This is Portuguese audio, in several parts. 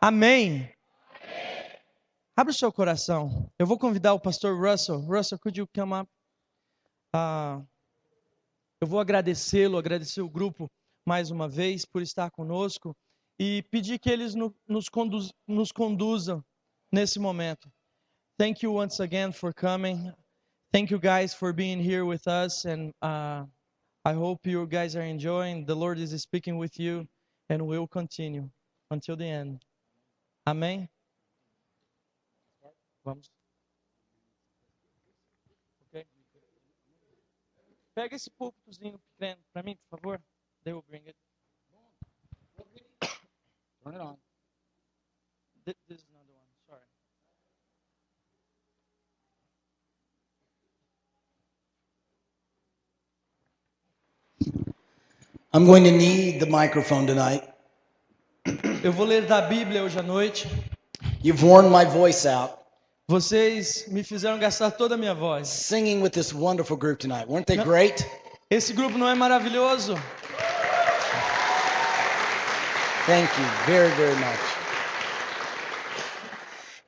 Amém. Abre o seu coração. Eu vou convidar o pastor Russell. Russell, could you come up? Eu vou agradecer o grupo mais uma vez por estar conosco e pedir que eles nos conduzam nesse momento. Thank you once again for coming. Thank you guys for being here with us, and I hope you guys are enjoying. The Lord is speaking with you, and will continue until the end. Amém? Vamos. Okay. Pega esse púlpitozinho pequeno para mim, por favor. They will bring it. Turn it on. This is another one. Sorry. I'm going to need the microphone tonight. Eu vou ler da Bíblia hoje à noite. You've worn my voice out Vocês me fizeram gastar toda a minha voz. singing with this wonderful group tonight. Weren't they great? Esse grupo não é maravilhoso? Thank you very, very much.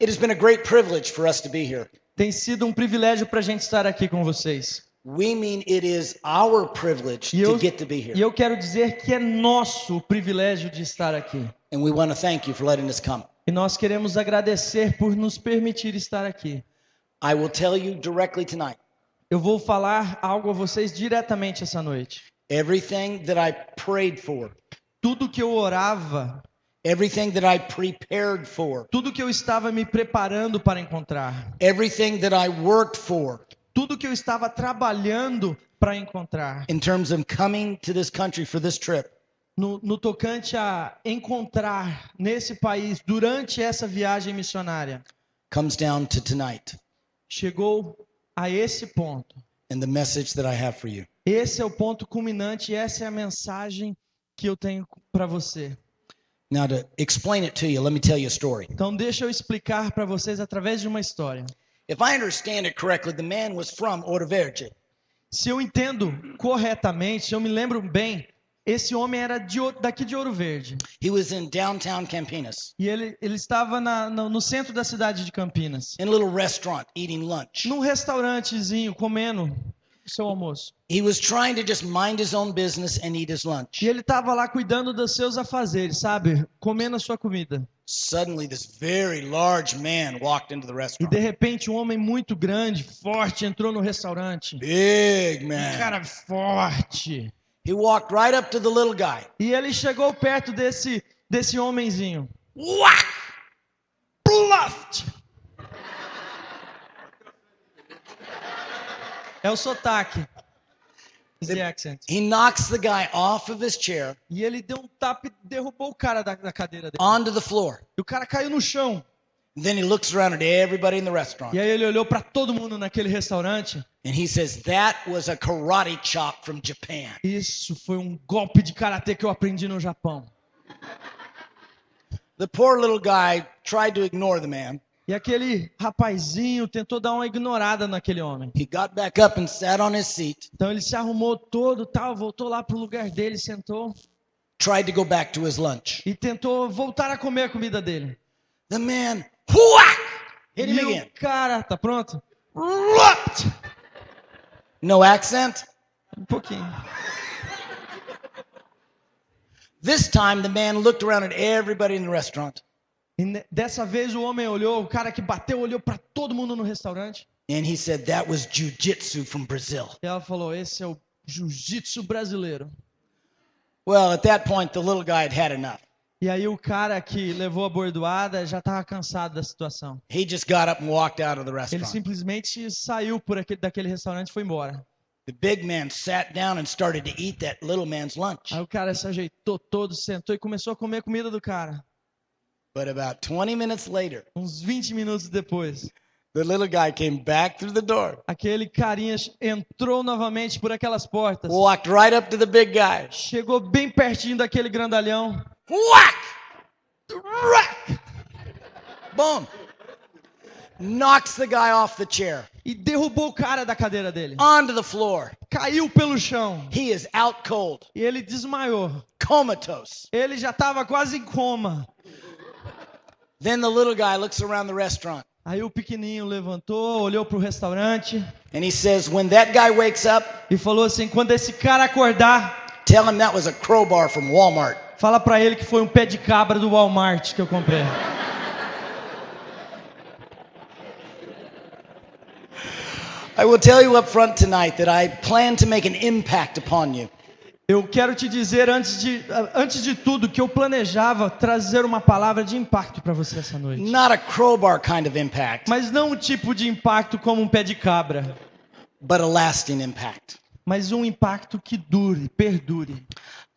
It has been a great privilege for us to be here. Tem sido um privilégio para a gente estar aqui com vocês. We mean it is our privilege E to get to be here. eu quero dizer que é nosso o privilégio de estar aqui. And we want to thank you for letting us come. E nós queremos agradecer por nos permitir estar aqui. I will tell you directly tonight. Eu vou falar algo a vocês diretamente essa noite. Everything that I prayed for, Tudo que eu orava, everything that I prepared for, tudo que eu estava me preparando para encontrar, everything that I worked for tudo que eu estava trabalhando para encontrar, in terms of coming to this country for this trip, no tocante a encontrar nesse país durante essa viagem missionária, comes down to tonight chegou a esse ponto. and the message that I have for you. Esse é o ponto culminante, essa é a mensagem que eu tenho para você. Now, to explain it to you, let me tell you a story. Então deixa eu explicar para vocês através de uma história. If I understand it correctly, the man was from Ouro Verde. Se eu entendo corretamente, se eu me lembro bem, esse homem era daqui de Ouro Verde. He was in downtown Campinas, E ele estava no centro da cidade de Campinas, in a little restaurant, eating lunch. num restaurantezinho, comendo o seu almoço. He was trying to just mind his own business and eat his lunch. E ele estava lá cuidando dos seus afazeres, sabe? Comendo a sua comida. Suddenly, this very large man walked into the E restaurant. de repente um homem muito grande, forte, entrou no restaurante. Big Um man. cara forte. He walked right up to the little guy. E ele chegou perto desse homenzinho. Whack! Pluft! É o sotaque. It's the accent. He knocks the guy off of his chair E ele deu um tapa e derrubou o cara da cadeira dele. onto the floor. E o cara caiu no chão. Then he looks around at everybody in the restaurant E aí ele olhou para todo mundo naquele restaurante. and he says, "That was a karate chop from Japan." Isso foi um golpe de karatê que eu aprendi no Japão. The poor little guy tried to ignore the man. E aquele rapazinho tentou dar uma ignorada naquele homem. He got back up and sat on his seat, Então ele se arrumou todo, tal, voltou lá pro lugar dele, sentou tried to go back to his lunch. e tentou voltar a comer a comida dele. The man, whack! Hit him E again. o cara, tá pronto? Rupt! No accent. Um pouquinho. This time, the man looked around at everybody in the restaurant E dessa vez o homem olhou, o cara que bateu olhou para todo mundo no restaurante. and he said, "That was jiu-jitsu from Brazil." E ela falou, esse é o jiu-jitsu brasileiro. Well, at that point, the little guy had had enough. E aí o cara que levou a bordoada já estava cansado da situação. He just got up and walked out of the Ele restaurant. simplesmente saiu daquele restaurante e foi embora. The big man sat down and started to eat that little man's lunch. Aí o cara se ajeitou todo, sentou e começou a comer a comida do cara. But about 20 minutes later, Uns 20 minutos depois, the little guy came back through the door, aquele carinha entrou novamente por aquelas portas. walked right up to the big guy. Chegou bem pertinho daquele grandalhão. Whack! Whack! Boom! Knocks the guy off the chair, E derrubou o cara da cadeira dele. onto the floor. Caiu pelo chão. He is out cold, E ele desmaiou. comatose. Ele já estava quase em coma. Then the little guy looks around the restaurant Aí o pequenininho levantou, olhou para o restaurante and he says, when that guy wakes up, e falou assim: quando esse cara acordar, tell him that was a crowbar from Walmart. fala para ele que foi um pé de cabra do Walmart que eu comprei. I will tell you up front tonight that I plan to make an impact upon you. Eu quero te dizer antes de tudo que eu planejava trazer uma palavra de impacto para você essa noite. Not a crowbar kind of impact, Mas não um tipo de impacto como um pé de cabra, but a lasting impact. mas um impacto que dure, perdure.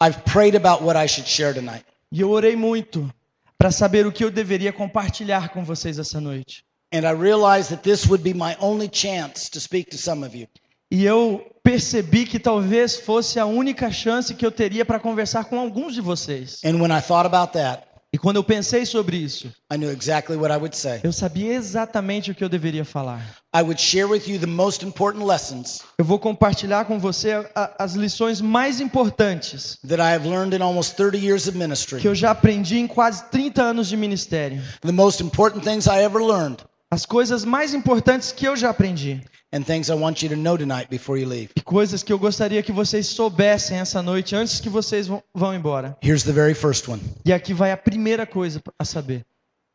I've prayed about what I should share tonight. E eu orei muito para saber o que eu deveria compartilhar com vocês essa noite. And I realized that this would be my only chance to speak to some of you. E eu percebi que talvez fosse a única chance que eu teria para conversar com alguns de vocês. And when I thought about that, E quando eu pensei sobre isso, I knew exactly what I would say. eu sabia exatamente o que eu deveria falar. I would share with you the most important lessons Eu vou compartilhar com você as lições mais importantes that I have learned in almost 30 years of ministry. que eu já aprendi em quase 30 anos de ministério. The most important things I ever learned, As coisas mais importantes que eu já aprendi. and things I want you to know tonight before you leave. E coisas que eu gostaria que vocês soubessem essa noite antes que vocês vão embora. Here's the very first one. E aqui vai a primeira coisa a saber.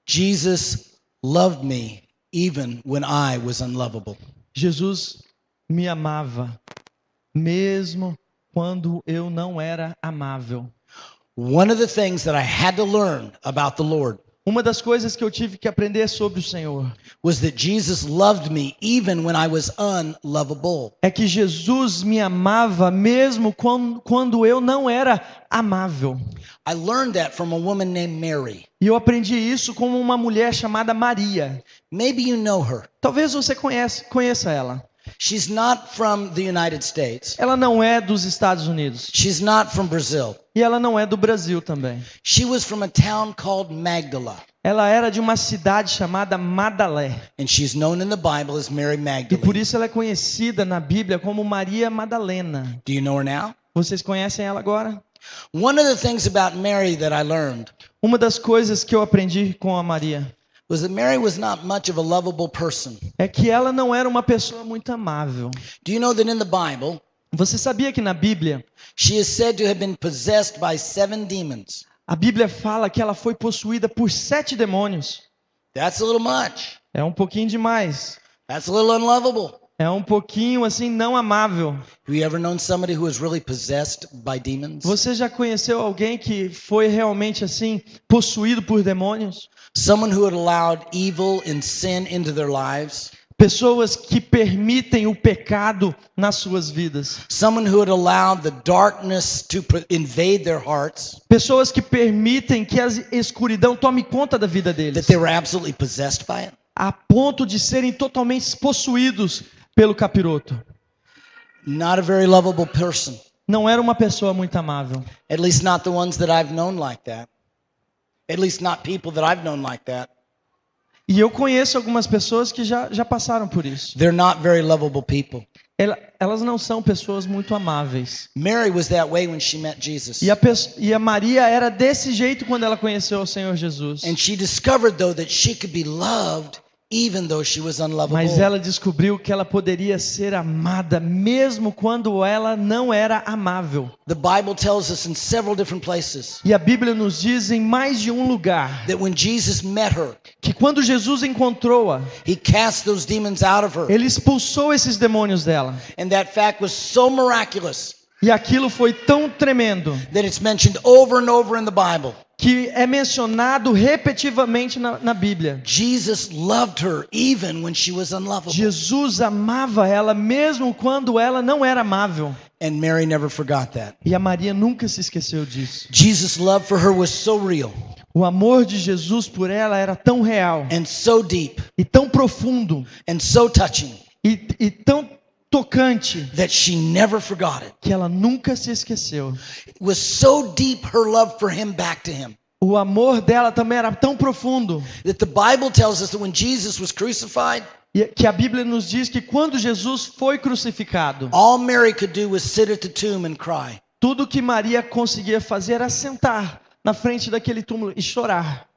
Jesus loved me even when I was unlovable. Jesus me amava, mesmo quando eu não era amável. One of the things that I had to learn about the Lord Uma das coisas que eu tive que aprender sobre o Senhor was that Jesus loved me even when I was unlovable. é que Jesus me amava mesmo quando eu não era amável. I learned that from a woman named Mary. E eu aprendi isso com uma mulher chamada Maria. Maybe you know her. Talvez você conheça ela. She's not from the United States. Ela não é dos Estados Unidos. She's not from Brazil. E ela não é do Brasil também. She was from a town called Magdala. Ela era de uma cidade chamada Madalé. And she's known in the Bible as Mary E por Magdalene. isso ela é conhecida na Bíblia como Maria Madalena. Do you know her now? Vocês conhecem ela agora? One of the things about Mary that I learned Uma das coisas que eu aprendi com a Maria was that Mary was not much of a lovable person. é que ela não era uma pessoa muito amável. Do you know that in the Bible, Você sabia que na Bíblia, she is said to have been possessed by 7 demons? a Bíblia fala que ela foi possuída por 7 demônios. That's a little much. É um pouquinho demais. That's a little unlovable. É um pouquinho assim não amável. Have you ever known somebody who was really possessed by demons? Você já conheceu alguém que foi realmente assim possuído por demônios? Someone who had allowed evil and sin into their lives? Pessoas que permitem o pecado nas suas vidas. Someone who had allowed the darkness to invade their hearts? Pessoas que permitem que a escuridão tome conta da vida deles. That they were absolutely possessed by it? A ponto de serem totalmente possuídos pelo capiroto. Not a very lovable person. Não era uma pessoa muito amável. At least not the ones that I've known like that. At least not people that I've known like that. E eu conheço algumas pessoas que já passaram por isso. They're not very lovable people. Elas não são pessoas muito amáveis. Mary was that way when she met Jesus. E a Maria era desse jeito quando ela conheceu o Senhor Jesus. And she discovered though that she could be loved even though she was unlovable. Mas ela descobriu que ela poderia ser amada mesmo quando ela não era amável. The Bible tells us in several different places E a Bíblia nos diz em mais de um lugar that when Jesus met her, que quando Jesus encontrou-a, he cast those demons out of her. ele expulsou esses demônios dela. And that fact was so miraculous E aquilo foi tão tremendo that it's mentioned over and over in the Bible. que é mencionado repetitivamente na Bíblia. Jesus loved her even when she was unlovable. Jesus amava ela mesmo quando ela não era amável. And Mary never forgot that. E a Maria nunca se esqueceu disso. Jesus' love for her was so real O amor de Jesus por ela era tão real and so deep e tão profundo and so touching e tão tocante that she never forgot it. que ela nunca se esqueceu. It was so deep her love for him back to him O amor dela também era tão profundo that the Bible tells us that when Jesus was crucified, que a Bíblia nos diz que quando Jesus foi crucificado, all Mary could do was sit at the tomb and cry. tudo que Maria conseguia fazer era sentar na frente daquele túmulo e chorar.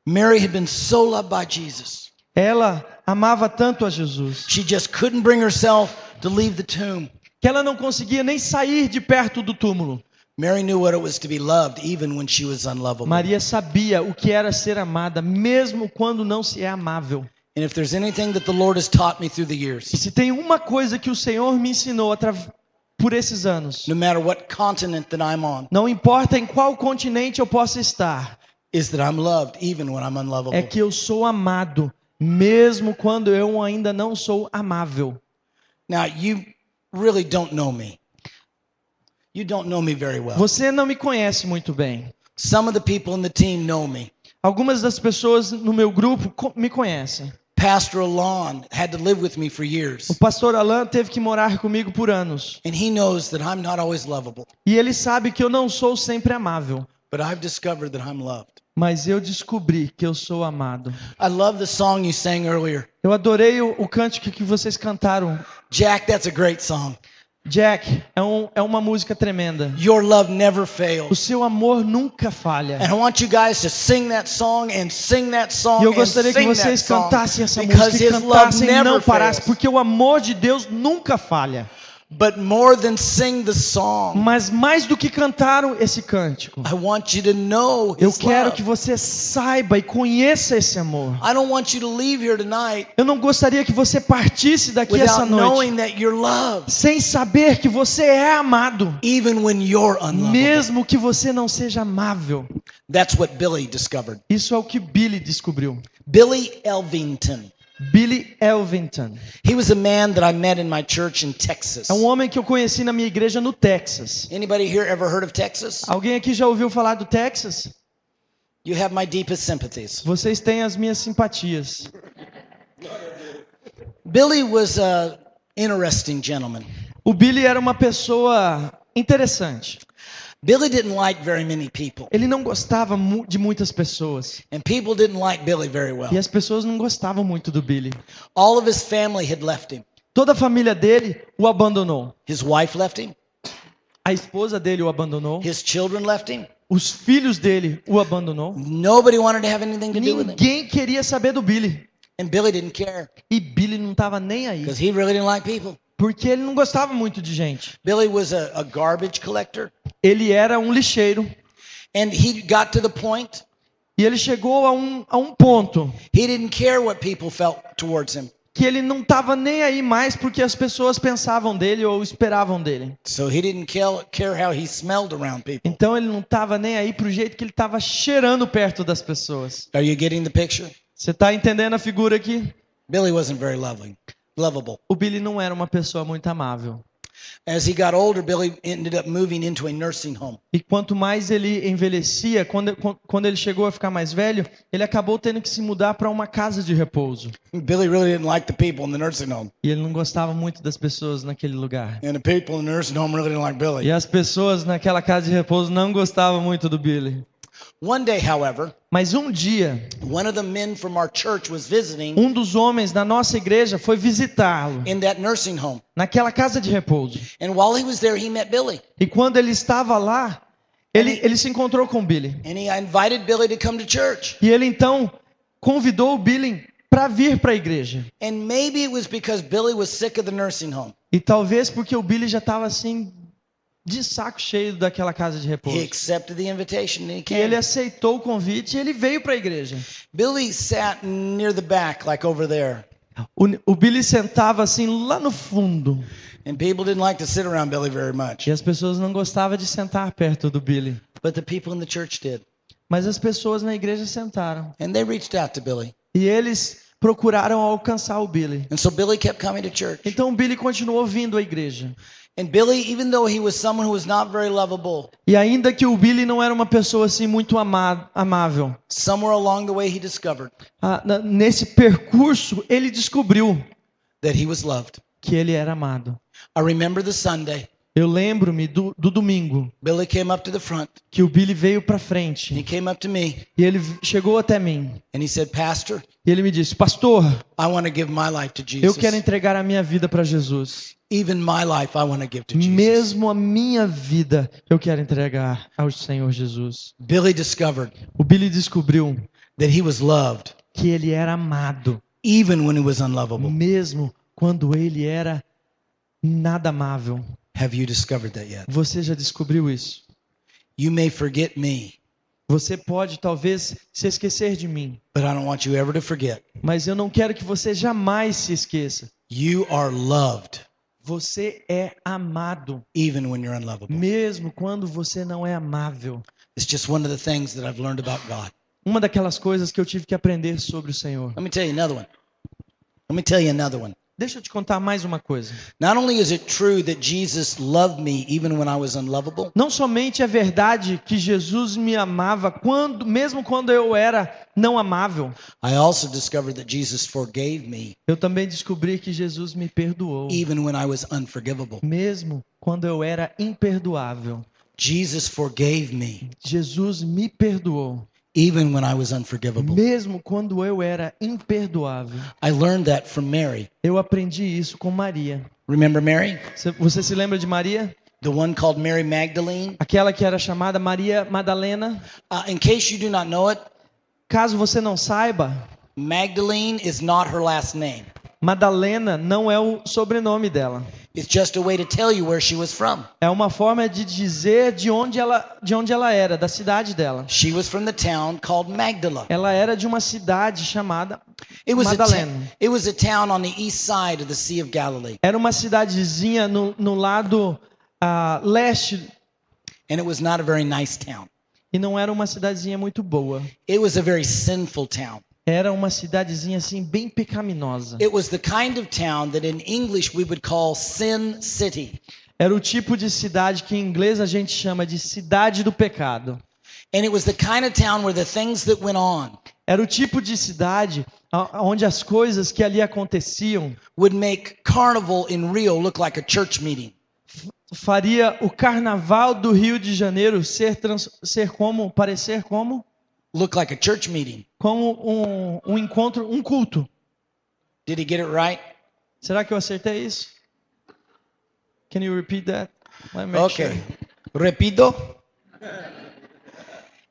Mary had been so loved by Jesus. Ela amava tanto a Jesus She just couldn't bring herself to leave the tomb. que ela não conseguia nem sair de perto do túmulo. Mary knew what it was to be loved even when she was unlovable. Maria sabia o que era ser amada, mesmo quando não se é amável. And if there's anything that the Lord has taught me through the E years, se tem uma coisa que o Senhor me ensinou por esses anos, no matter what continent that I'm on, não importa em qual continente eu possa estar, is that I'm loved even when I'm unlovable. é que eu sou amado, mesmo quando eu ainda não sou amável. Now, you really don't know me. You don't know me very well. Você não me conhece muito bem. Some of the people in the team know me. Algumas das pessoas no meu grupo me conhecem. Pastor Alon had to live with me for years. O pastor Alan teve que morar comigo por anos. And he knows that I'm not always lovable. E ele sabe que eu não sou sempre amável. But I've discovered that I'm loved. Mas eu descobri que eu sou amado. I love the song you sang earlier. Eu adorei o cântico que vocês cantaram. Jack, that's a great song. Jack, é uma música tremenda. Your love never O fails. seu amor nunca falha. And I want you guys to sing that song and sing that song E eu and gostaria que sing that vocês song cantassem essa because música e his love cantassem e never não parassem, fails. porque o amor de Deus nunca falha. But more than sing the song, Mas mais do que cantaram esse cântico, I want you to know eu his quero love. que você saiba e conheça esse amor. I don't want you to leave here tonight Eu não gostaria que você partisse daqui essa without noite knowing that you're loved, sem saber que você é amado, even when you're unlovable. mesmo que você não seja amável. That's what Billy discovered. Isso é o que Billy descobriu. Billy Elvington. Billy Elvington He was a man that I met in my church in Texas. é um homem que eu conheci na minha igreja no Texas. Anybody here ever heard of Texas? Alguém aqui já ouviu falar do Texas? You have my deepest sympathies. Vocês têm as minhas simpatias. Billy was an interesting gentleman. O Billy era uma pessoa interessante. Billy didn't like very many people, Ele não gostava de muitas pessoas. and people didn't like Billy very well. E as pessoas não gostavam muito do Billy. All of his family had left him. Toda a família dele o abandonou. His wife left him. A esposa dele o abandonou. His children left him. Os filhos dele o abandonou. Nobody wanted to have anything to do with him. Ninguém queria saber do Billy. And Billy didn't care E Billy não estava nem aí. because he really didn't like people. Porque ele não gostava muito de gente. Billy was a garbage collector, Ele era um lixeiro. and he got to the point E ele chegou a um ponto he didn't care what people felt towards him. que ele não estava nem aí mais porque as pessoas pensavam dele ou esperavam dele. So he didn't care how he smelled around people. Então ele não estava nem aí pro jeito que ele estava cheirando perto das pessoas. Are you getting the picture? Você está entendendo a figura aqui? Billy wasn't very lovable. O Billy não era uma pessoa muito amável. As he got older, Billy ended up moving into a nursing home. E quanto mais ele envelhecia, quando ele chegou a ficar mais velho, ele acabou tendo que se mudar para uma casa de repouso. Billy really didn't like the people in the nursing home. E ele não gostava muito das pessoas naquele lugar. And the people in the nursing home really didn't like Billy. E as pessoas naquela casa de repouso não gostavam muito do Billy. One day, however, Mas um dia, one of the men from our church was visiting um dos homens da nossa igreja foi visitá-lo in that nursing home. naquela casa de repouso. And while he was there, he met Billy. E quando ele estava lá, ele se encontrou com o Billy. And he invited Billy to come to church. E ele então convidou o Billy para vir para a igreja. And maybe it was because Billy was sick of the nursing home. E talvez porque o Billy já estava assim de saco cheio daquela casa de He repouso. accepted the invitation and he E came. ele aceitou o convite e ele veio para a igreja. Billy sat near the back, like over there. O Billy sentava assim lá no fundo. And people didn't like to sit around Billy very much. E as pessoas não gostavam de sentar perto do Billy. But the people in the church did. Mas as pessoas na igreja sentaram. And they reached out to Billy. E eles procuraram alcançar o Billy. And so Billy kept coming to church. Então o Billy continuou vindo à igreja. And Billy, even though he was someone who was not very lovable, E ainda que o Billy não era uma pessoa assim muito amável, somewhere along the way he discovered nesse percurso ele descobriu that he was loved. que ele era amado. I remember the Sunday. Eu lembro-me do domingo Billy came up to the front. que o Billy veio para And he frente came up to me e ele chegou até mim and he said, "Pastor, e ele me disse: "Pastor, I want to give my life to eu Jesus. quero entregar a minha vida para Jesus. Even my life I want to give to Jesus." Mesmo a minha vida eu quero entregar ao Senhor Jesus." Billy discovered O Billy descobriu that he was loved que ele era amado, even when he was unlovable. mesmo quando ele era nada amável. Have you discovered that yet? Você já descobriu isso? You may forget me, Você pode talvez se esquecer de mim, but I don't want you ever to forget. mas eu não quero que você jamais se esqueça. You are loved Você é amado, even when you're unlovable. mesmo quando você não é amável. It's just one of the things that I've learned about God. Uma daquelas coisas que eu tive que aprender sobre o Senhor. Let me tell you another one. Let me tell you another one. Deixa eu te contar mais uma coisa. Not only is it true that Jesus loved me even when I was unlovable, Não somente é verdade que Jesus me amava mesmo quando eu era não amável. I also discovered that Jesus forgave me Eu também descobri que Jesus me perdoou, even when I was unforgivable. mesmo quando eu era imperdoável. Jesus forgave me Jesus me perdoou, even when I was unforgivable. mesmo quando eu era imperdoável. I learned that from Mary. Eu aprendi isso com Maria. Remember Mary? Você se lembra de Maria? The one called Mary Magdalene? Aquela que era chamada Maria Madalena. In case you do not know it, Caso você não saiba, Magdalene is not her last name. Madalena não é o sobrenome dela. It's just a way to tell you where she was from. É uma forma de dizer de onde ela era, da cidade dela. She was from the town called Magdala. Ela era de uma cidade chamada It was Madalena. it was a town on the east side of the Sea of Galilee. Era uma cidadezinha no lado leste, And it was not a very nice town. e não era uma cidadezinha muito boa. It was a very sinful town. Era uma cidadezinha assim bem pecaminosa. It was the kind of town that in English we would call Sin City. Era o tipo de cidade que em inglês a gente chama de cidade do pecado. And it was the kind of town where the things that went on Era o tipo de cidade onde as coisas que ali aconteciam would make Carnival in Rio look like a church meeting. faria o carnaval do Rio de Janeiro parecer como Look like a church meeting. um encontro, um culto. Did he get it right? Será que eu acertei isso? Can you repeat that? Let me make Okay. sure. Repito.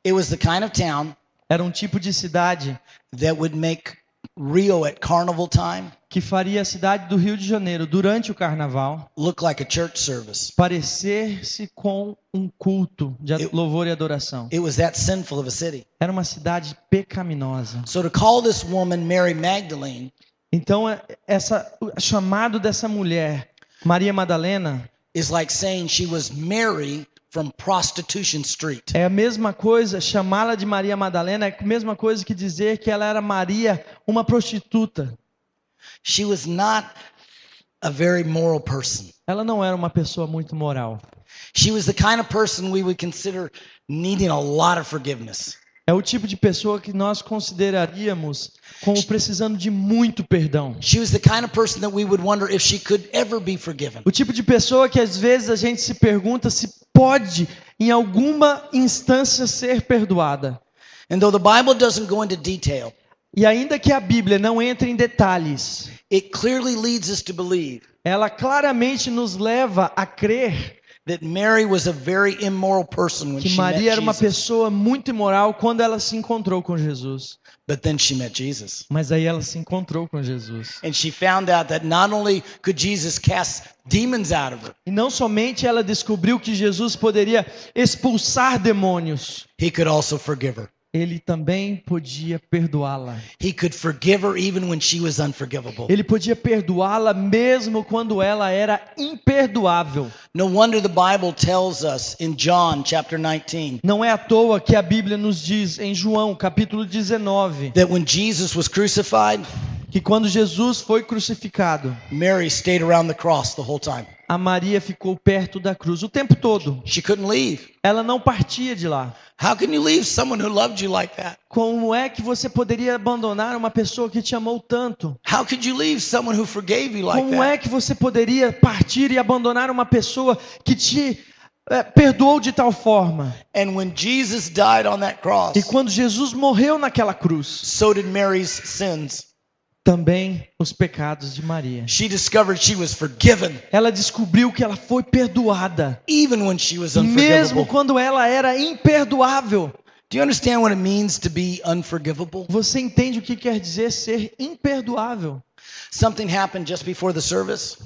It was the kind of town Era um tipo de cidade that would make Rio at carnival time que faria a cidade do Rio de Janeiro durante o carnaval look like a church service. parecer-se com um culto de louvor e adoração. It was that sinful of a city. Era uma cidade pecaminosa. So to call this woman Mary Magdalene Então, o chamado dessa mulher, Maria Madalena, is like saying she was Mary from Prostitution Street. é a mesma coisa, chamá-la de Maria Madalena é a mesma coisa que dizer que ela era Maria, uma prostituta. She was not a very moral person. Ela não era uma pessoa muito moral. She was the kind of person we would consider needing a lot of forgiveness. É o tipo de pessoa que nós consideraríamos como precisando de muito perdão. She was the kind of person that we would wonder if she could ever be forgiven. O tipo de pessoa que às vezes a gente se pergunta se pode, em alguma instância, ser perdoada. And though the Bible doesn't go into detail, E ainda que a Bíblia não entre em detalhes, it clearly leads us to believe ela claramente nos leva a crer that Mary was a very immoral person when que she met Maria era uma Jesus. pessoa muito imoral quando ela se encontrou com Jesus. But then she met Jesus. Mas aí ela se encontrou com Jesus. And she found out that not only could Jesus cast demons out of her, E não somente ela descobriu que Jesus poderia expulsar demônios, he could also forgive her. ele também podia perdoá-la. He could forgive her even when she was unforgivable. Ele podia perdoá-la mesmo quando ela era imperdoável. No wonder the Bible tells us in John chapter 19 Não é à toa que a Bíblia nos diz em João, capítulo 19, that when Jesus was crucified, que quando Jesus foi crucificado, Mary stayed around the cross the whole time. a Maria ficou perto da cruz o tempo todo. She couldn't leave. Ela não partia de lá. How can you leave someone who loved you like that? Como é que você poderia abandonar uma pessoa que te amou tanto? How could you leave someone who forgave you like Como that? é que você poderia partir e abandonar uma pessoa que te perdoou de tal forma? And when Jesus died on that cross, E quando Jesus morreu naquela cruz, so did Mary's sins. também os pecados de Maria. She discovered she was forgiven Ela descobriu que ela foi perdoada, even when she was mesmo unforgivable. quando ela era imperdoável. Do you understand what it means to be unforgivable? Você entende o que quer dizer ser imperdoável? Something happened just before the service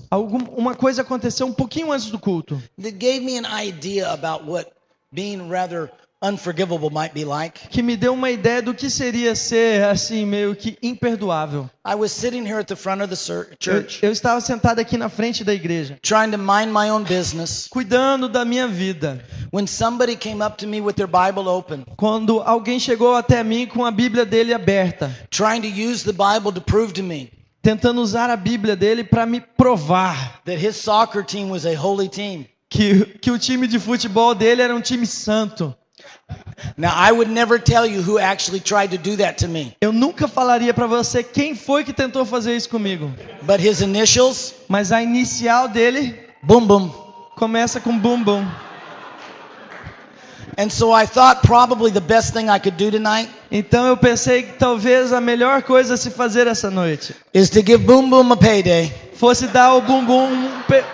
Uma coisa aconteceu um pouquinho antes do culto that gave me an idea about what being rather unforgivable might be like. que me deu uma ideia do que seria ser assim meio que imperdoável. I was sitting here at the front of the church, Eu estava sentado aqui na frente da igreja, trying to mind my own business, cuidando da minha vida, when somebody came up to me with their Bible open, quando alguém chegou até mim com a Bíblia dele aberta, trying to use the Bible to prove to me tentando usar a Bíblia dele para me provar that his soccer team was a holy team. que o time de futebol dele era um time santo. Now, I would never tell you who actually tried to do that to me, Eu nunca falaria para você quem foi que tentou fazer isso comigo, but his initials, mas a inicial dele boom, boom. começa com bum bum. And so I thought probably the best thing I could do tonight Então eu pensei que talvez a melhor coisa a se fazer essa noite is to give boom, boom a payday, fosse dar ao bumbum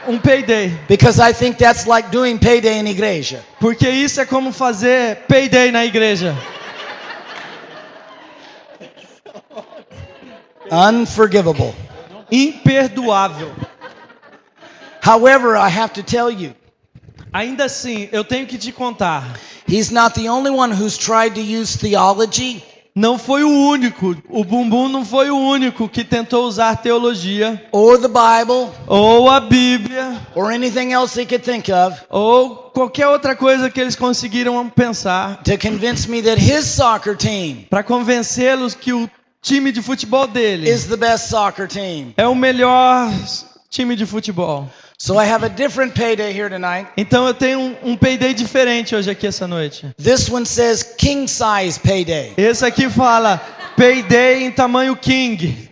um payday, because I think that's like doing payday in igreja. porque isso é como fazer payday na igreja. Unforgivable. Imperdoável. However, I have to tell you, Ainda assim, eu tenho que te contar, he's not the only one who's tried to use theology não foi o único, o bumbum não foi o único que tentou usar teologia, or the Bible ou a Bíblia, or anything else he could think of ou qualquer outra coisa que eles conseguiram pensar, to convince me that his soccer team para convencê-los que o time de futebol dele is the best soccer team. é o melhor time de futebol. So I have a different payday here tonight. Então eu tenho um payday diferente hoje aqui essa noite. This one says king size payday, Esse aqui fala payday em tamanho king,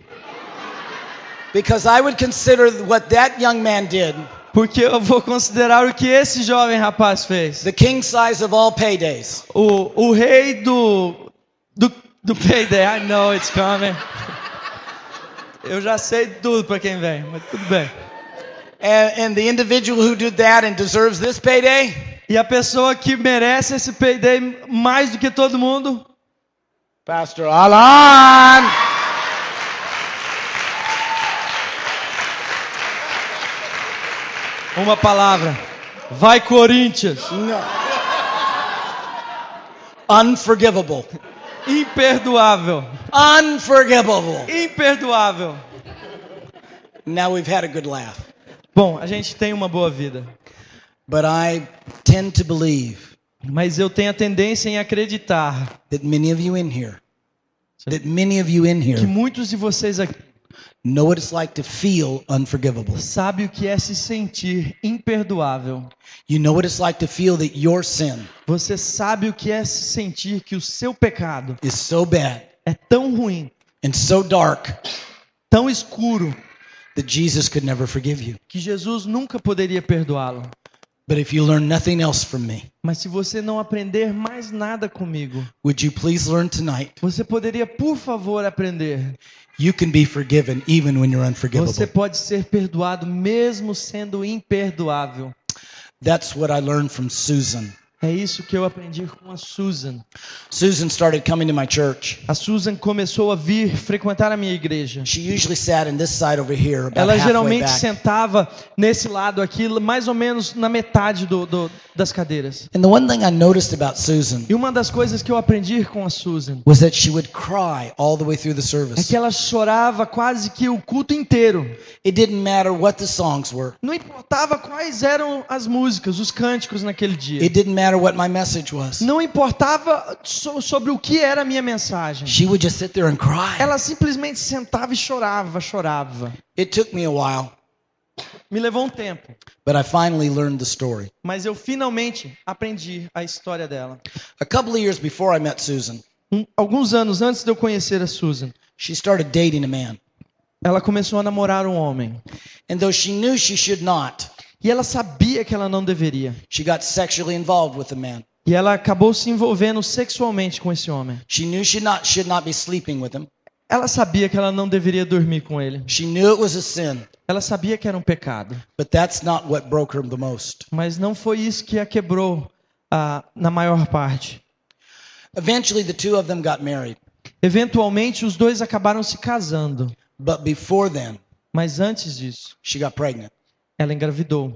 because I would consider what that young man did porque eu vou considerar o que esse jovem rapaz fez. the king size of all paydays. O rei do payday. I know it's coming. Eu já sei tudo para quem vem, mas tudo bem. And the individual who did that and deserves this payday, E a pessoa que merece esse payday mais do que todo mundo, Pastor Alan. uma palavra: vai Corinthians. No. Unforgivable. Imperdoável. Unforgivable. Imperdoável. Now we've had a good laugh. Bom, a gente tem uma boa vida, But I tend to believe mas eu tenho a tendência em acreditar that many of you in here que muitos de vocês aqui know what it's like to feel unforgivable. sabem o que é se sentir imperdoável. You know what it's like to feel that your sin Você sabe o que é se sentir que o seu pecado is so bad é tão ruim, and so dark tão escuro, that Jesus could never forgive you. que Jesus nunca poderia perdoá-lo. But if you learn nothing else from me, Mas se você não aprender mais nada comigo, would you please learn tonight? você poderia, por favor, aprender. You can be forgiven even when you're Você unforgivable. pode ser perdoado mesmo sendo imperdoável. That's what I learned from Susan. É isso que eu aprendi com a Susan. Susan started coming to my church. A Susan começou a vir frequentar a minha igreja. She usually sat in this side over here, about Ela halfway geralmente back. sentava nesse lado aqui, mais ou menos na metade das cadeiras. And the one thing I noticed about Susan E uma das coisas que eu aprendi com a Susan was that she would cry all the way through the é service. que ela chorava quase que o culto inteiro. It didn't matter what the songs were. Não importava quais eram as músicas, os cânticos naquele dia. It didn't matter what my message was. Não importava sobre o que era a minha mensagem. She would just sit there and cry. Ela simplesmente sentava e chorava. It took me a while, Me levou um tempo, but I finally learned the story. mas eu finalmente aprendi a história dela. A couple of years before I met Susan, Alguns anos antes de eu conhecer a Susan, she started dating a man. ela começou a namorar um homem. And though she knew she should not, E ela sabia que ela não deveria. she got sexually involved with the man. E ela acabou se envolvendo sexualmente com esse homem. She knew she should not be sleeping with him. Ela sabia que ela não deveria dormir com ele. She knew it was a sin, Ela sabia que era um pecado. but that's not what broke her the most. Mas não foi isso que a quebrou na maior parte. Eventually, the two of them got married. Eventualmente, os dois acabaram se casando. But before then, Mas antes disso, she got pregnant. ela engravidou.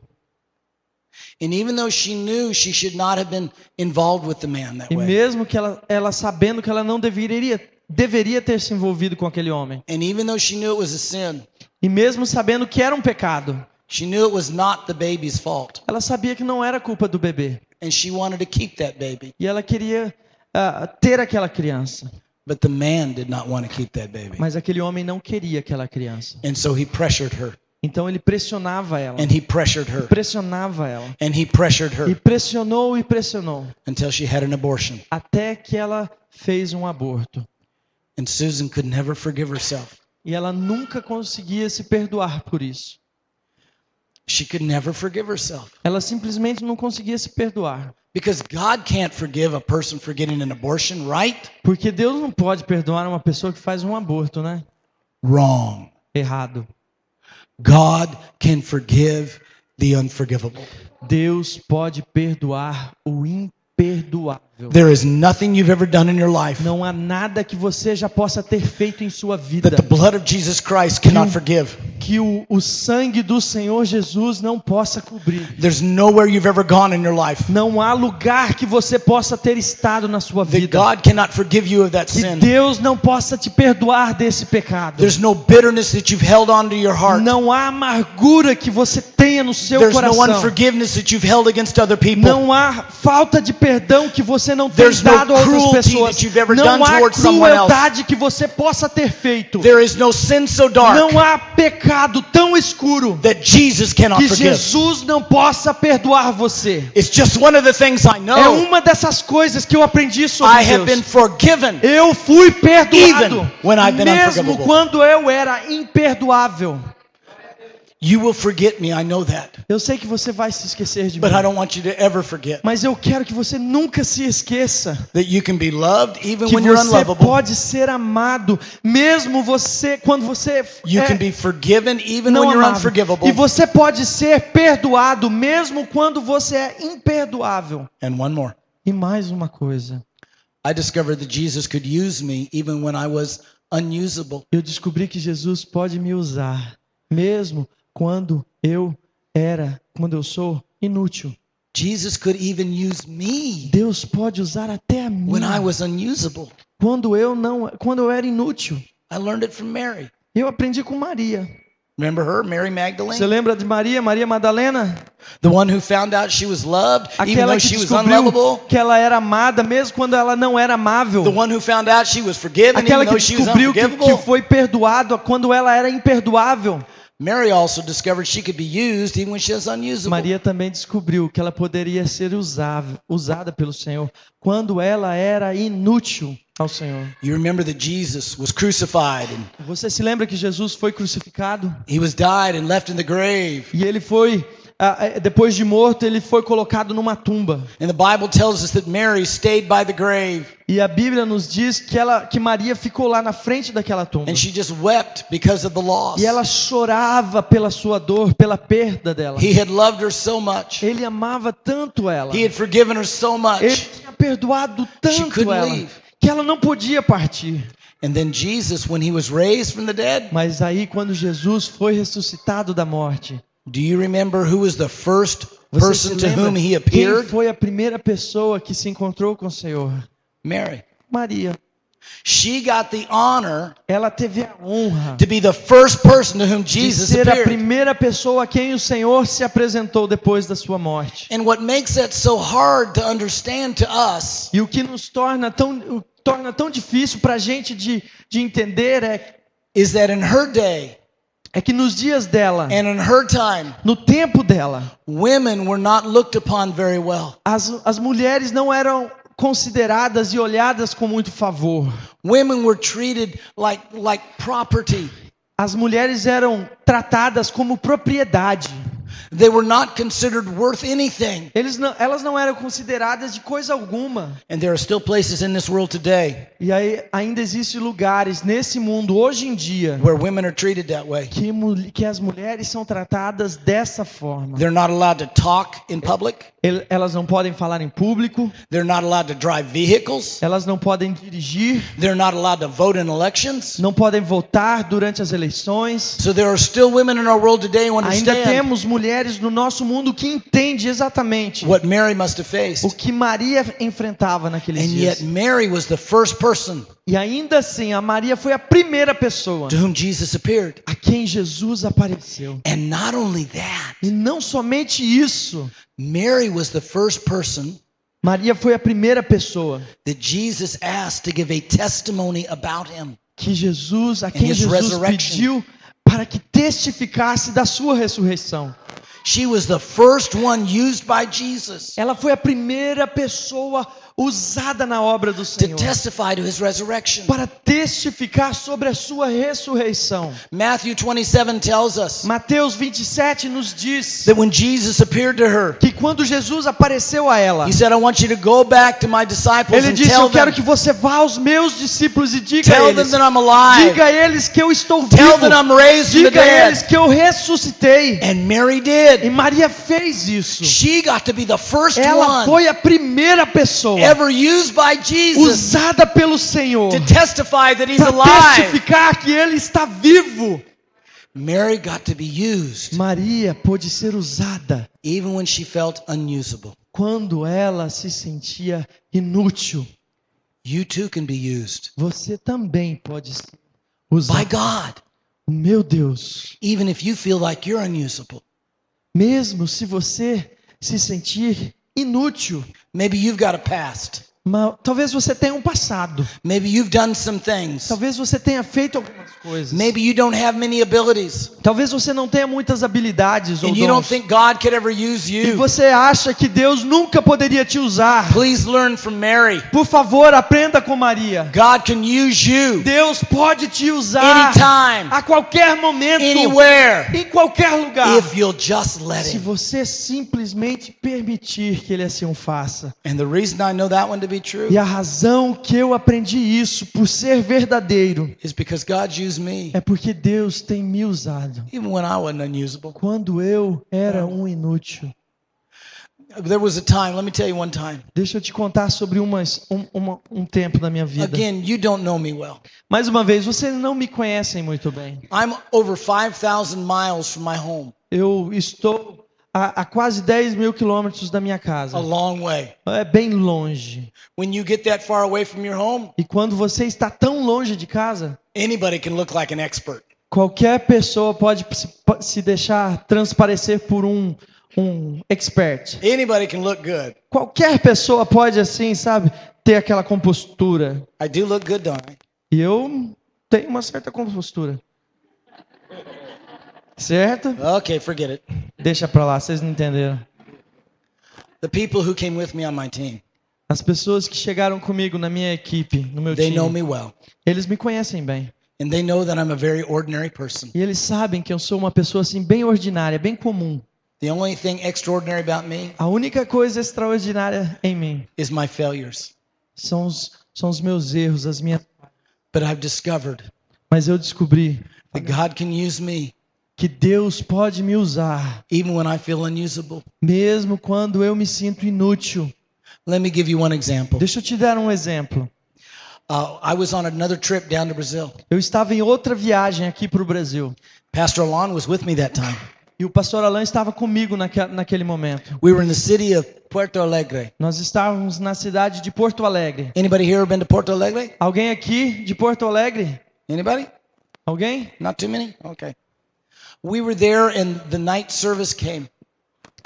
And even though she knew she should not have been involved with the man that E way, mesmo que ela sabendo que ela não deveria ter se envolvido com aquele homem. and even though she knew it was a sin, E mesmo sabendo que era um pecado, she knew it was not the baby's fault. ela sabia que não era culpa do bebê. And she wanted to keep that baby. E ela queria ter aquela criança. But the man did not want to keep that baby. Mas aquele homem não queria aquela criança. And so he pressured her. Então ele pressionava ela. And he pressured her. Pressionava ela. And he pressured E her pressionou until she had an abortion. até que ela fez um aborto. And Susan could never forgive herself. E ela nunca conseguia se perdoar por isso. She could never forgive herself. Ela simplesmente não conseguia se perdoar. Because God can't forgive a person for getting an abortion, right? Porque Deus não pode perdoar uma pessoa que faz um aborto, né? Wrong. Errado. God can forgive the unforgivable. Deus pode perdoar o imperdoável. There is nothing you've ever done in your life Não há nada que você já possa ter feito em sua vida that the blood of Jesus Christ cannot forgive. que o sangue do Senhor Jesus não possa cobrir. There's nowhere you've ever gone in your life Não há lugar que você possa ter estado na sua that vida God cannot forgive you of that que sin. Deus não possa te perdoar desse pecado. There's no bitterness that you've held onto your heart. Não há amargura que você tenha no seu There's no coração. unforgiveness that you've held against other people. Não há falta de perdão que você não tenha There's no dado a outras cruelty pessoas. that you've ever Não done há towards someone else. crueldade que você possa ter feito. There is no sin so dark Não há pecado tão escuro that Jesus cannot que forgive. Jesus não possa perdoar você. It's just one of the things I É know. uma dessas coisas que eu aprendi sobre I have been Deus. forgiven Eu fui perdoado even when I've been mesmo unforgivable. quando eu era imperdoável. You will forget me, I know that. Eu sei que você vai se esquecer de But I mim, don't want you to ever forget mas eu quero que você nunca se esqueça that you can be loved even que when you're você unlovable. pode ser amado, mesmo quando você You can é be forgiven even não when you're amado. unforgivable. E você pode ser perdoado, mesmo quando você é imperdoável. And one more. E mais uma coisa, I discovered that Jesus could use me even when I was unusable. eu descobri que Jesus pode me usar, mesmo quando eu sou inútil. Jesus could even use me Deus pode usar até a mim when I was unusable. quando eu era inútil. I learned it from Mary. Eu aprendi com Maria. Remember her, Mary Você Magdalene? lembra de Maria Madalena? The one who found out she was loved even Aquela though que she was descobriu unlovable. que ela era amada mesmo quando ela não era amável. The one who found out she was forgiven Aquela even que though she was descobriu que unforgivable. foi perdoado quando ela era imperdoável. Mary also discovered she could be used even when she was unusable. Maria também descobriu que ela poderia ser usada pelo Senhor quando ela era inútil ao Senhor. You remember that Jesus was crucified and Você se lembra que Jesus foi crucificado? he was died and left in the grave. E ele foi, depois de morto, ele foi colocado numa tumba. And the Bible tells us that Mary stayed by the grave E a Bíblia nos diz que Maria ficou lá na frente daquela tumba. and she just wept because of the loss. E ela chorava pela sua dor, pela perda dela. He had loved her so much. Ele amava tanto ela. He had forgiven her so Ele much. tinha perdoado She tanto couldn't ela leave. que ela não podia partir. And then Jesus, when he was raised from the dead, Mas aí quando Jesus foi ressuscitado da morte, do you remember who was the first você se person to lembra whom he quem appeared? foi a primeira pessoa que se encontrou com o Senhor? Mary. Maria. She got the honor Ela teve a honra to be the first person to whom de Jesus ser a appeared. primeira pessoa a quem o Senhor se apresentou depois da sua morte. And what makes that so hard to understand to us E o que nos torna tão difícil para a gente de entender is that in her day é que nos dias dela, and in her time, no tempo dela, women were not looked upon very well. as mulheres não eram consideradas e olhadas com muito favor. Women were treated like property. As mulheres eram tratadas como propriedade. They were not considered worth anything. Elas não eram consideradas de coisa alguma. And there are still places in this world today E aí ainda existem lugares nesse mundo hoje em dia where women are treated that way. que as mulheres são tratadas dessa forma. They're not allowed to talk in public. Elas não podem falar em público, They're not allowed to drive vehicles. elas não podem dirigir, They're not allowed to vote in elections. não podem votar durante as eleições. So there are still women in our world today who Ainda understand temos mulheres no nosso mundo que entendem exatamente what Mary must have o faced. que Maria enfrentava naqueles And dias. yet Mary was the first person E ainda assim, a Maria foi a primeira pessoa to whom Jesus appeared. a quem Jesus apareceu. And not only that, E não somente isso, Mary was the first person Maria foi a primeira pessoa that Jesus asked to give a testimony about him. a quem his Jesus resurrection. pediu para que testificasse da sua ressurreição. She was the first one used by Jesus Ela foi a primeira pessoa usada na obra do to Senhor testify to his resurrection. para testificar sobre a sua ressurreição. Matthew 27 tells us Mateus 27 nos diz that when Jesus appeared to her, que quando Jesus apareceu a ela, he said, I want you to go back to my disciples ele and disse: tell eu quero them, que você vá aos meus discípulos e diga a tell them eles, that I'm alive. diga a eles que eu estou Tell vivo, them I'm raised from the diga a eles dead. que eu ressuscitei. And Mary E did. Maria fez isso. She got to be the first Ela one foi a primeira pessoa ever used by Jesus usada pelo Senhor to testify that he's para alive. testificar que ele está vivo. Mary got to be used Maria pôde ser usada even when she felt unusable. quando ela se sentia inútil. You too can be used Você também pode ser by usado. God, Meu Deus, even if you feel like you're unusable. mesmo se você se sentir inútil, Maybe you've got a past. talvez você tenha um passado, Maybe you've done some things. talvez você tenha feito algumas coisas, Maybe you don't have many abilities. talvez você não tenha muitas habilidades ou And you don't dons, think God could ever use e you. você acha que Deus nunca poderia te usar. Please learn from Mary. Por favor, aprenda com Maria. God can use you Deus pode te usar anytime, a qualquer momento, anywhere, em qualquer lugar, if you'll just let se him. você simplesmente permitir que Ele assim o faça. And the reason I know that one to be true E a razão que eu aprendi isso por ser verdadeiro is because God used me é porque Deus tem me usado even when I wasn't unusable. quando eu era um inútil. There was a time, let me tell you one time. Deixa eu te contar sobre um tempo da minha vida. Again, you don't know me well. Mais uma vez, vocês não me conhecem muito bem. I'm over 5,000 miles from my home, Eu estou a quase 10 mil quilômetros da minha casa. a long way. É bem longe. When you get that far away from your home, E quando você está tão longe de casa, anybody can look like an expert. qualquer pessoa pode se deixar transparecer por um expert. Anybody can look good. Qualquer pessoa pode, assim, sabe, ter aquela compostura. I do look good, don't I? E eu tenho uma certa compostura. Certo? Okay, forget it. Deixa pra lá, vocês não entenderam. The people who came with me on my team, As pessoas que chegaram comigo na minha equipe, no meu they know time, me well. eles me conhecem bem. And they know that I'm a very ordinary person. E eles sabem que eu sou uma pessoa assim bem ordinária, bem comum. The only thing extraordinary about me A única coisa extraordinária em mim is my failures. são os meus erros, as minhas. But I've discovered Mas eu descobri that God can use me que Deus pode me usar, even when I feel unusable. mesmo quando eu me sinto inútil. Let me give you one example. Deixa eu te dar um exemplo. I was on another trip down to Brazil. Eu estava em outra viagem aqui para o Brasil. Pastor Alon was with me that time. E o pastor Alain estava comigo naquele momento. We were in the city of Puerto Alegre. Nós estávamos na cidade de Porto Alegre. Anybody here been to Porto Alegre? Alguém aqui de Porto Alegre? Anybody? Alguém? Not too many? Okay. We were there and the night service came.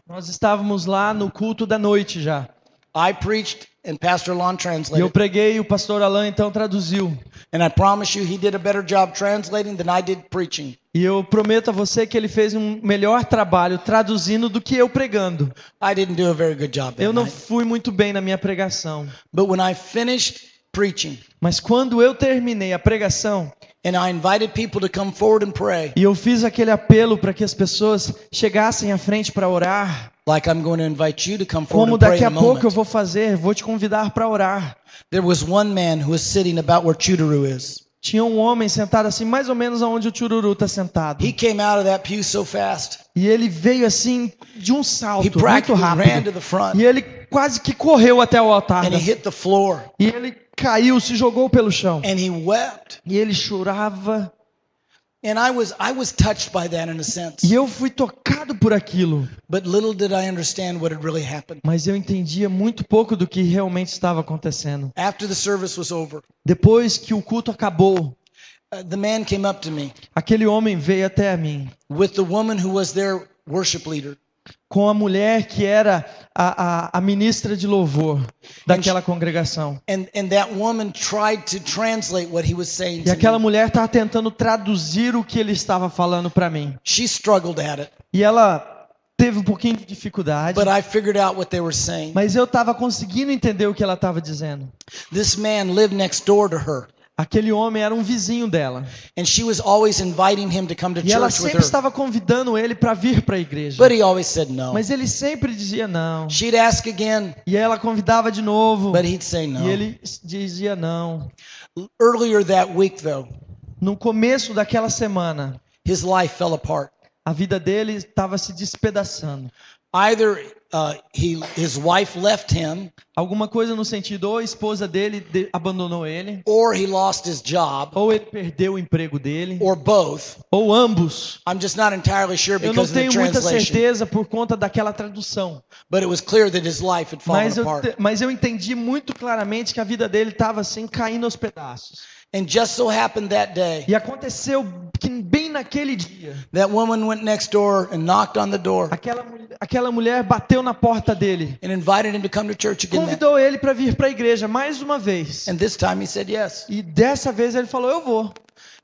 Nós estávamos lá no culto da noite já. I preached and Pastor Alon E eu translated. preguei e o pastor Alain então traduziu. And I promise you he did a better job translating than I did preaching. E eu prometo a você que ele fez um melhor trabalho traduzindo do que eu pregando. I didn't do a very good job that Eu não night. fui muito bem na minha pregação. But when I finished preaching, Mas quando eu terminei a pregação, And I invited people to come forward and pray, E eu fiz aquele apelo para que as pessoas chegassem à frente para orar. like I'm going to invite you to come forward Como and pray daqui in a a pouco eu moment. vou fazer, vou te convidar para orar. There was one man who was sitting about where Chuduru is. Tinha um homem sentado assim, mais ou menos aonde o Chururu está sentado. He came out of that pew so fast. E ele veio assim de um He salto, muito practically ran rápido. to the front E ele quase que correu até o altar. and he hit the floor E ele caiu, se jogou pelo chão. and he wept. E ele chorava. And I was touched by that in a sense. E eu fui tocado por aquilo. But little did I understand what had really happened. Mas eu entendia muito pouco do que realmente estava acontecendo. After the service was over, Depois que o culto acabou, the man came up to me aquele homem veio até a mim. with the woman who was their worship leader. Com a mulher que era a ministra de louvor daquela congregação. And that woman tried to translate what he was saying E to aquela me. mulher estava tentando traduzir o que ele estava falando para mim. She struggled at it, E ela teve um pouquinho de dificuldade. but I figured out what they were saying. Mas eu estava conseguindo entender o que ela estava dizendo. This man lived next door to her, Aquele homem era um vizinho dela. and she was always inviting him to come to E ela church with sempre her. estava convidando ele para vir para a igreja. But he always said no. Mas ele sempre dizia não. She'd ask again, E ela convidava de novo. but he'd say no. E ele dizia não. Earlier that week, though, No começo daquela semana, his life fell apart. a vida dele estava se despedaçando. Either his wife left him, Alguma coisa no sentido, ou a esposa dele abandonou ele, or he lost his job, ou ele perdeu o emprego dele, or both. ou ambos. I'm just not entirely sure Eu não because of the tenho muita translation. certeza por conta daquela tradução. But it was clear that his life had fallen apart. Mas eu entendi muito claramente que a vida dele estava assim, caindo aos pedaços. And just so happened that day, E aconteceu que bem naquele dia, that woman went next door and knocked on the door aquela mulher bateu na porta dele. and invited him to come to church again. Convidou ele para vir para a igreja mais uma vez. And this time he said yes. E dessa vez ele falou, eu vou.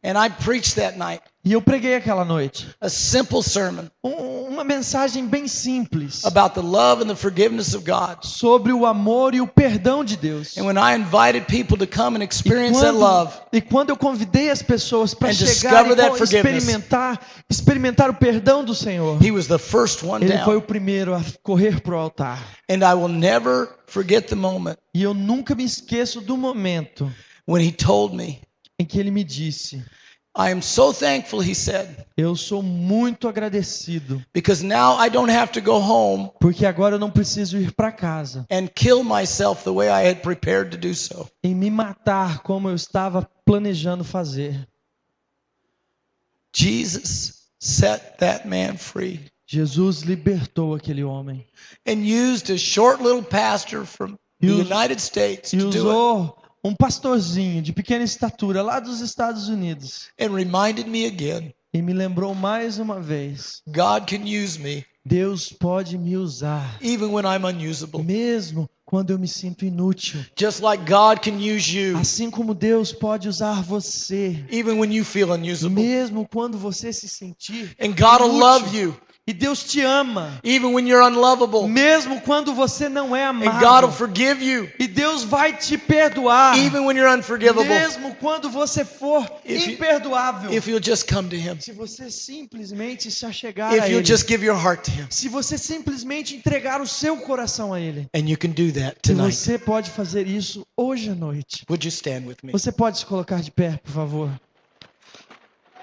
And I preached that night E eu preguei aquela noite. a simple sermon Uma mensagem bem simples. about the love and the forgiveness of God. Sobre o amor e o perdão de Deus. And when I invited people to come and experience that love, E quando eu convidei as pessoas para and chegar discover that e forgiveness, experimentar o perdão do Senhor, he was the first one ele foi o down. primeiro a correr pro altar. And I will never forget the moment E eu nunca me esqueço do momento when he told me, em que ele me disse: I am so thankful, he said, eu sou muito agradecido, because now I don't have to go home porque agora eu não preciso ir para casa and kill myself the way I had prepared to do so. e me matar como eu estava planejando fazer. Jesus set that man free Jesus libertou aquele homem and used a short little pastor from the Use- United States e to do it, usou um pastorzinho de pequena estatura lá dos Estados Unidos and reminded me again, e me lembrou mais uma vez: God can use me Deus pode me usar even when I'm unusable. mesmo quando eu me sinto inútil. Just like God can use you Assim como Deus pode usar você even when you feel unusable. mesmo quando você se sentir And God will inútil. love you E Deus te ama even when you're unlovable. mesmo quando você não é And God will amado. forgive you E Deus vai te perdoar even when you're unforgivable mesmo quando você for If you- imperdoável. if you'll just come to Him. Se você simplesmente se achegar If a you'll Ele. just give your heart to Him. Se você simplesmente entregar o seu coração a Ele. And you can do that E tonight. você pode fazer isso hoje à noite. Would you stand with me? Você pode se colocar de pé, por favor?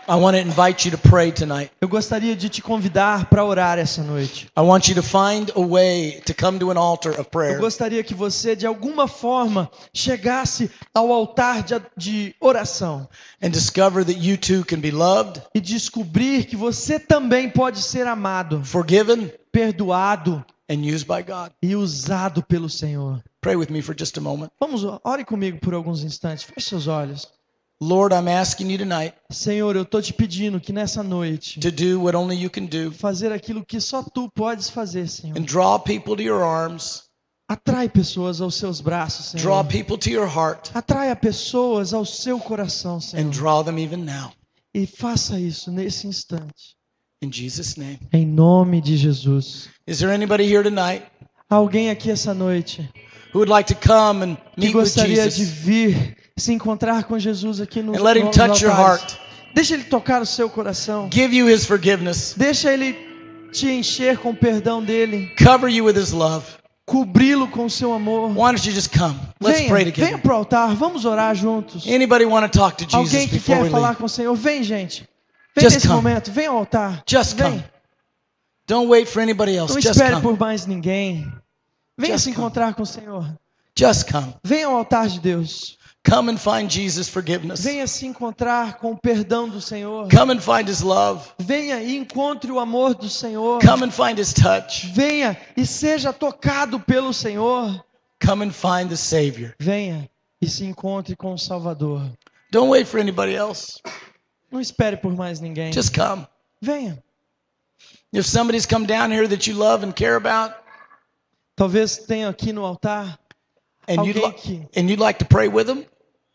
I want to invite you to pray tonight. Eu gostaria de te convidar para orar essa noite. I want you to find a way to come to an altar of Eu prayer gostaria que você, de alguma forma, chegasse ao altar de oração and discover that you too can be loved, e descobrir que você também pode ser amado, forgiven, perdoado and used by God. e usado pelo Senhor. Pray with me for just a moment. Vamos, ore comigo por alguns instantes. Feche seus olhos. Lord, I'm asking you tonight Senhor, eu estou te pedindo que nessa noite to do what only you can do fazer aquilo que só tu podes fazer, Senhor. and draw people to your arms, Atrai pessoas aos seus braços, Senhor. draw people to your heart, Atraia pessoas ao seu coração, and Senhor. draw them even now. E faça isso nesse instante. In Jesus' name. Em nome de Jesus. Is there anybody here tonight Alguém aqui essa noite who would like to come and que meet with gostaria de Jesus? vir se encontrar com Jesus aqui nos And let Him touch your altares. heart. Deixa Ele tocar o seu coração. Give you His forgiveness. Deixa Ele te encher com o perdão dele. Cover you with His love. Cobri-lo com o seu amor. Why don't you just come? Let's pray Venha together. para o altar, vamos orar juntos. Anybody want to talk to Jesus Alguém que before quer we falar leave? com o Senhor, vem, gente. Vem Just nesse come. momento, vem ao altar. Just Vem. come. Don't wait for anybody else. Não Just espere come. por mais ninguém. Venha Just se come. encontrar com o Senhor. Just come. Venha ao altar de Deus. Come and find Jesus' forgiveness. Venha se encontrar com o perdão do Senhor. Come and find His love. Venha e encontre o amor do Senhor. Come and find His touch. Venha e seja tocado pelo Senhor. Come and find the Savior. Venha e se encontre com o Salvador. Don't wait for anybody else. Não espere por mais ninguém. Just come. Venha. If somebody's come down here that you love and care about, Talvez tenha aqui no altar and alguém you'd like to pray with them,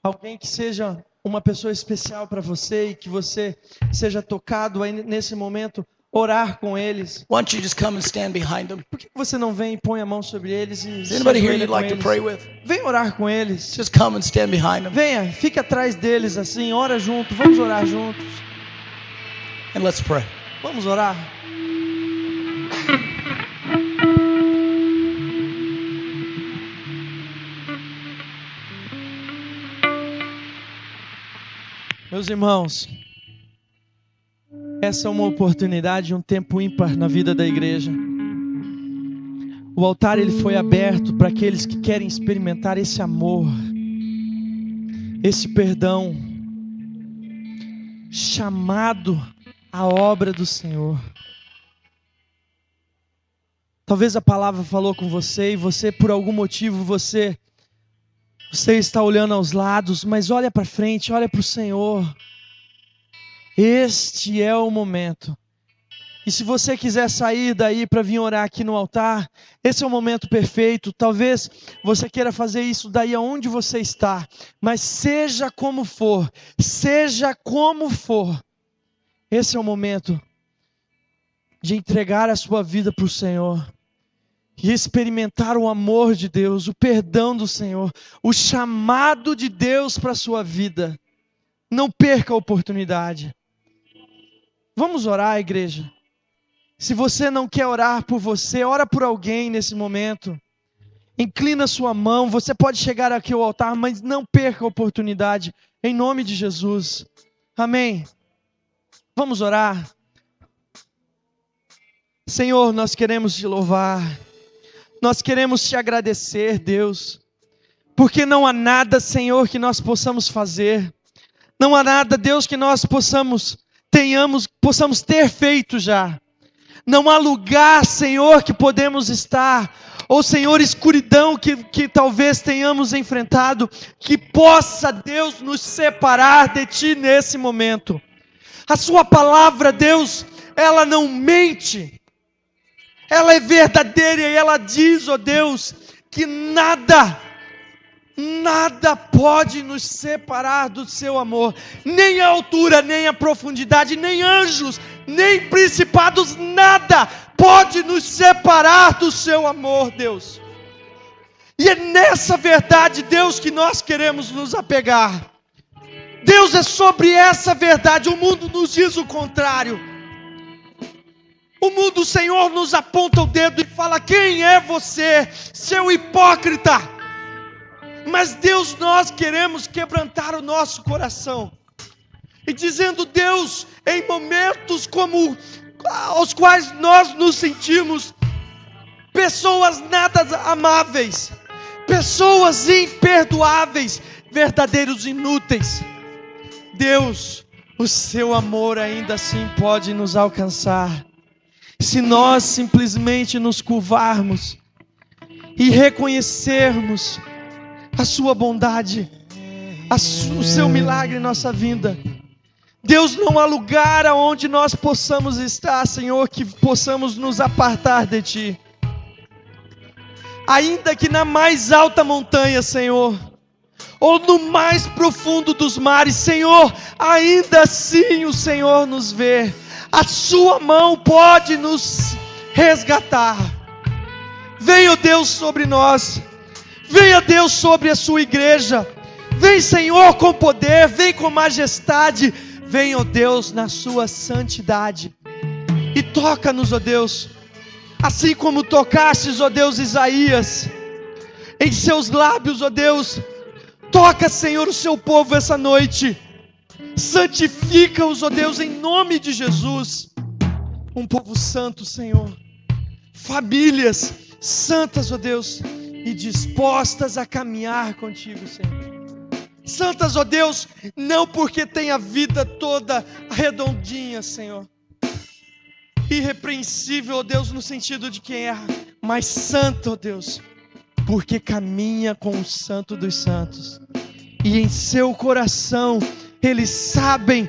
alguém que seja uma pessoa especial para você e que você seja tocado aí nesse momento, orar com eles. why don't you just come and stand behind them? Por que você não vem e põe a mão sobre eles e Is se anybody here ajoelha you'd com like to eles? pray with? Vem orar com eles. Just come and stand behind them, Venha, fica atrás deles assim, ora junto, vamos orar juntos. and let's pray. Vamos orar. Meus irmãos, essa é uma oportunidade, um tempo ímpar na vida da igreja. O altar ele foi aberto para aqueles que querem experimentar esse amor, esse perdão, chamado à obra do Senhor. Talvez a palavra falou com você e você, por algum motivo, você está olhando aos lados, mas olha para frente, olha para o Senhor. Este é o momento. E se você quiser sair daí para vir orar aqui no altar, esse é o momento perfeito. Talvez você queira fazer isso daí aonde você está, mas seja como for, esse é o momento de entregar a sua vida para o Senhor. E experimentar o amor de Deus, o perdão do Senhor, o chamado de Deus para a sua vida. Não perca a oportunidade. Vamos orar, igreja. Se você não quer orar por você, ora por alguém nesse momento. Inclina sua mão, você pode chegar aqui ao altar, mas não perca a oportunidade. Em nome de Jesus. Amém. Vamos orar. Senhor, nós queremos te louvar. Nós queremos te agradecer, Deus, porque não há nada, Senhor, que nós possamos fazer. Não há nada, Deus, que nós possamos ter feito já. Não há lugar, Senhor, que podemos estar, ou Senhor, escuridão que talvez tenhamos enfrentado, que possa, Deus, nos separar de Ti nesse momento. A Sua palavra, Deus, ela não mente. Ela é verdadeira e ela diz, ó Deus, que nada pode nos separar do seu amor. Nem a altura, nem a profundidade, nem anjos, nem principados, nada pode nos separar do seu amor, Deus. E é nessa verdade, Deus, que nós queremos nos apegar. Deus, é sobre essa verdade, o mundo nos diz o contrário. O mundo, Senhor, nos aponta o dedo e fala: quem é você, seu hipócrita? Mas Deus, nós queremos quebrantar o nosso coração. E dizendo, Deus, em momentos como aos quais nós nos sentimos pessoas nada amáveis, pessoas imperdoáveis, verdadeiros inúteis, Deus, o seu amor ainda assim pode nos alcançar. Se nós simplesmente nos curvarmos e reconhecermos a sua bondade, o seu milagre em nossa vida. Deus, não há lugar aonde nós possamos estar, Senhor, que possamos nos apartar de Ti. Ainda que na mais alta montanha, Senhor, ou no mais profundo dos mares, Senhor, ainda assim o Senhor nos vê. A sua mão pode nos resgatar. Venha, Deus, sobre nós. Venha, Deus, sobre a sua igreja. Vem, Senhor, com poder, vem com majestade, vem, ó Deus, na sua santidade. E toca-nos, ó Deus, assim como tocastes, ó Deus, Isaías, em seus lábios, ó Deus. Toca, Senhor, o seu povo essa noite. Santifica-os, ó Deus, em nome de Jesus. Um povo santo, Senhor. Famílias santas, ó Deus, e dispostas a caminhar contigo, Senhor. Santas, ó Deus, não porque tem a vida toda redondinha, Senhor. Irrepreensível, ó Deus, no sentido de quem erra, mas santo, ó Deus, porque caminha com o Santo dos Santos. E em seu coração eles sabem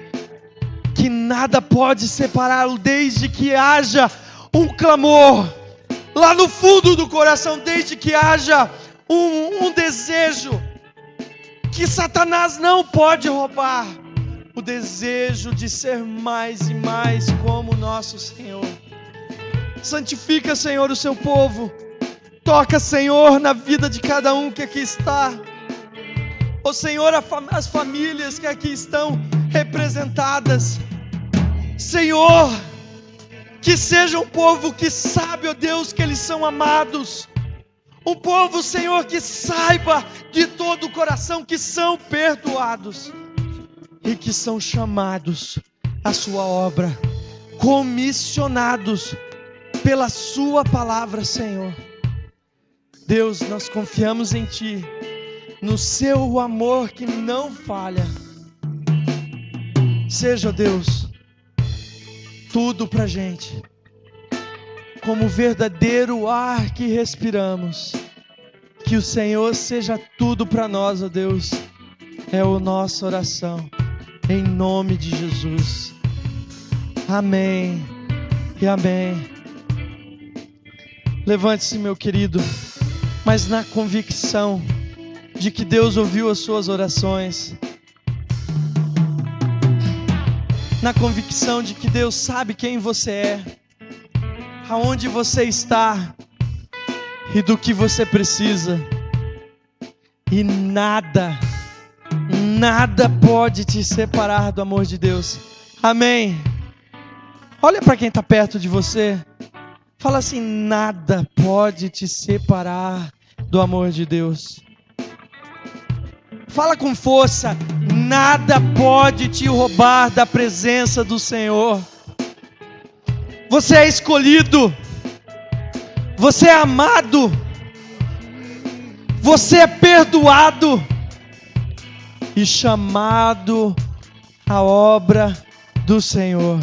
que nada pode separá-lo, desde que haja um clamor lá no fundo do coração, desde que haja um desejo que Satanás não pode roubar, o desejo de ser mais e mais como nosso Senhor. Santifica, Senhor, o seu povo. Toca, Senhor, na vida de cada um que aqui está. Ó Senhor, as famílias que aqui estão representadas. Senhor, que seja um povo que sabe, ó Deus, que eles são amados. Um povo, Senhor, que saiba de todo o coração que são perdoados e que são chamados à sua obra, comissionados pela sua palavra, Senhor. Deus, nós confiamos em Ti, no seu amor que não falha. Seja, Deus, tudo pra gente, como o verdadeiro ar que respiramos. Que o Senhor seja tudo para nós, ó Deus. É a nossa oração, em nome de Jesus. Amém e amém. Levante-se, meu querido, mas na convicção de que Deus ouviu as suas orações, na convicção de que Deus sabe quem você é, aonde você está e do que você precisa, e nada pode te separar do amor de Deus. Amém. Olha para quem está perto de você, fala assim: nada pode te separar do amor de Deus. Fala com força: nada pode te roubar da presença do Senhor. Você é escolhido, você é amado, você é perdoado e chamado à obra do Senhor.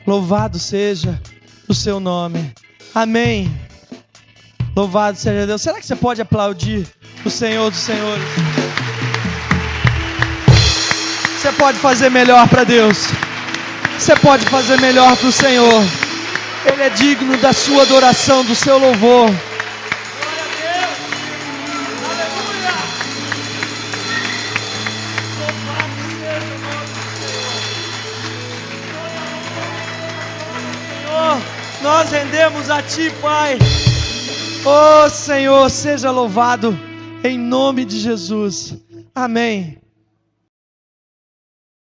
Louvado seja o seu nome. Amém. Louvado seja Deus. Será que você pode aplaudir o Senhor dos Senhores? Você pode fazer melhor para Deus. Você pode fazer melhor para o Senhor. Ele é digno da sua adoração, do seu louvor. Glória a Deus. Aleluia. Louvado seja o nome do Senhor. Senhor, nós rendemos a Ti, Pai. Oh Senhor, seja louvado em nome de Jesus. Amém.